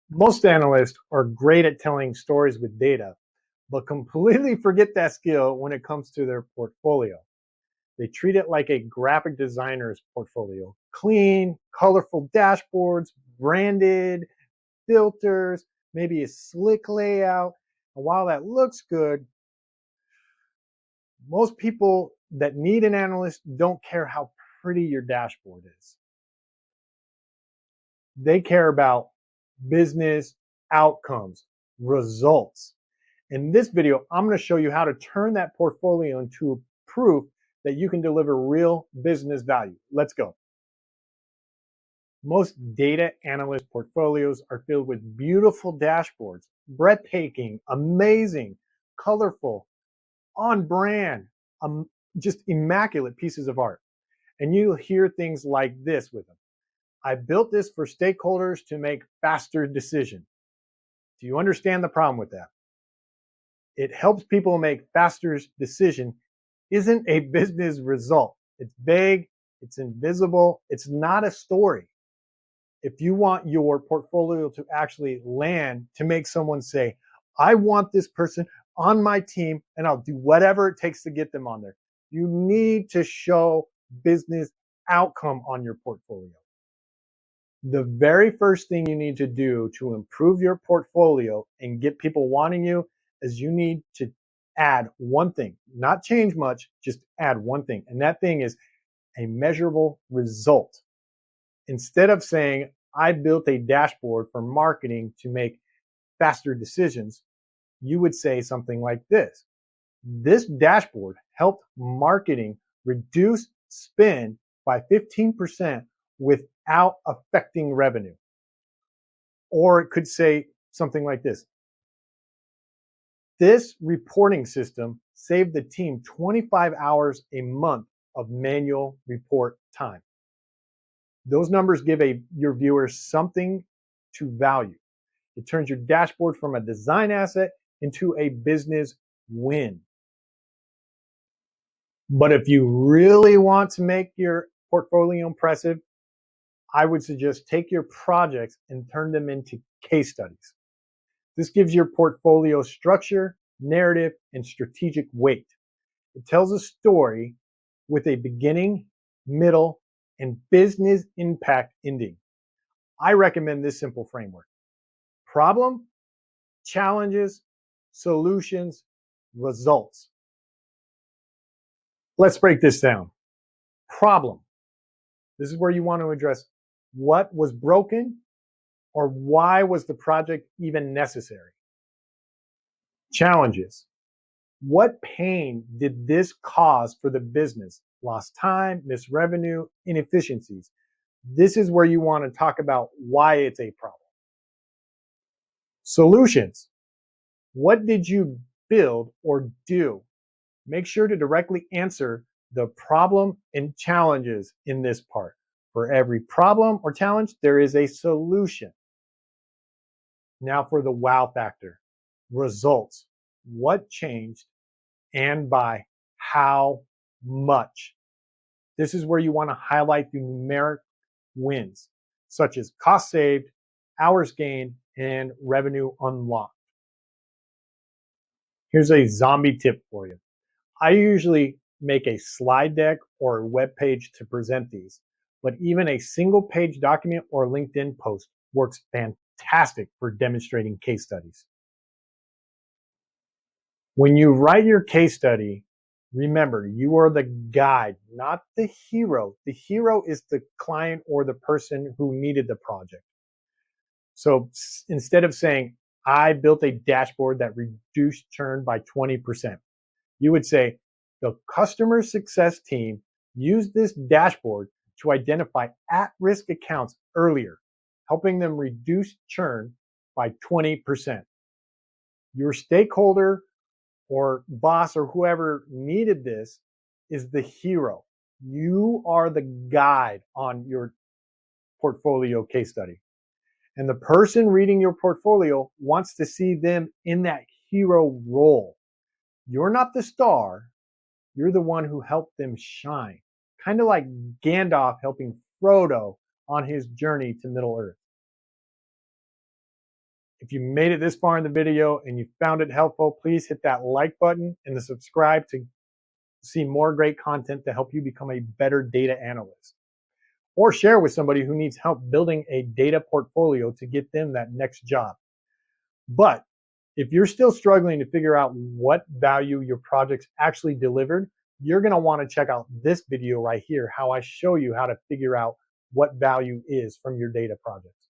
Most analysts are great at telling stories with data, but completely forget that skill when it comes to their portfolio. They treat it like a graphic designer's portfolio. Clean, colorful dashboards, branded, filters, maybe a slick layout. And while that looks good, most people that need an analyst don't care how pretty your dashboard is. They care about business outcomes, results. In this video, I'm going to show you how to turn that portfolio into proof that you can deliver real business value. Let's go. Most data analyst portfolios are filled with beautiful dashboards, breathtaking, amazing, colorful, on brand, just immaculate pieces of art. And you'll hear things like this with them. I built this for stakeholders to make faster decisions. Do you understand the problem with that? It helps people make faster decisions isn't a business result. It's vague, it's invisible, it's not a story. If you want your portfolio to actually land, to make someone say, I want this person on my team and I'll do whatever it takes to get them on there, you need to show business outcome on your portfolio. The very first thing you need to do to improve your portfolio and get people wanting you is you need to add one thing, not change much, just add one thing. And that thing is a measurable result. Instead of saying, I built a dashboard for marketing to make faster decisions, you would say something like this. This dashboard helped marketing reduce spend by 15% without affecting revenue. Or it could say something like this. This reporting system saved the team 25 hours a month of manual report time. Those numbers give your viewers something to value. It turns your dashboard from a design asset into a business win. But if you really want to make your portfolio impressive, I would suggest take your projects and turn them into case studies. This gives your portfolio structure, narrative, and strategic weight. It tells a story with a beginning, middle, and business impact ending. I recommend this simple framework. Problem, challenges, solutions, results. Let's break this down. Problem. This is where you want to address what was broken or why was the project even necessary. Challenges. What pain did this cause for the business? Lost time, missed revenue, inefficiencies. This is where you want to talk about why it's a problem. Solutions. What did you build or do? Make sure to directly answer the problem and challenges in this part. For every problem or challenge, there is a solution. Now for the wow factor. Results. What changed and by how much? This is where you want to highlight the numeric wins, such as cost saved, hours gained, and revenue unlocked. Here's a zombie tip for you. I usually make a slide deck or a web page to present these, but even a single page document or LinkedIn post works fantastic for demonstrating case studies. When you write your case study, remember, you are the guide, not the hero. The hero is the client or the person who needed the project. So instead of saying, I built a dashboard that reduced churn by 20%, you would say, the customer success team used this dashboard to identify at-risk accounts earlier, helping them reduce churn by 20%. Your stakeholder or boss or whoever needed this is the hero. You are the guide on your portfolio case study. And the person reading your portfolio wants to see them in that hero role. You're not the star. You're the one who helped them shine. Kind of like Gandalf helping Frodo on his journey to Middle Earth. If you made it this far in the video and you found it helpful, please hit that like button and the subscribe to see more great content to help you become a better data analyst. Or share with somebody who needs help building a data portfolio to get them that next job. But if you're still struggling to figure out what value your projects actually delivered, you're going to want to check out this video right here, how I show you how to figure out what value is from your data projects.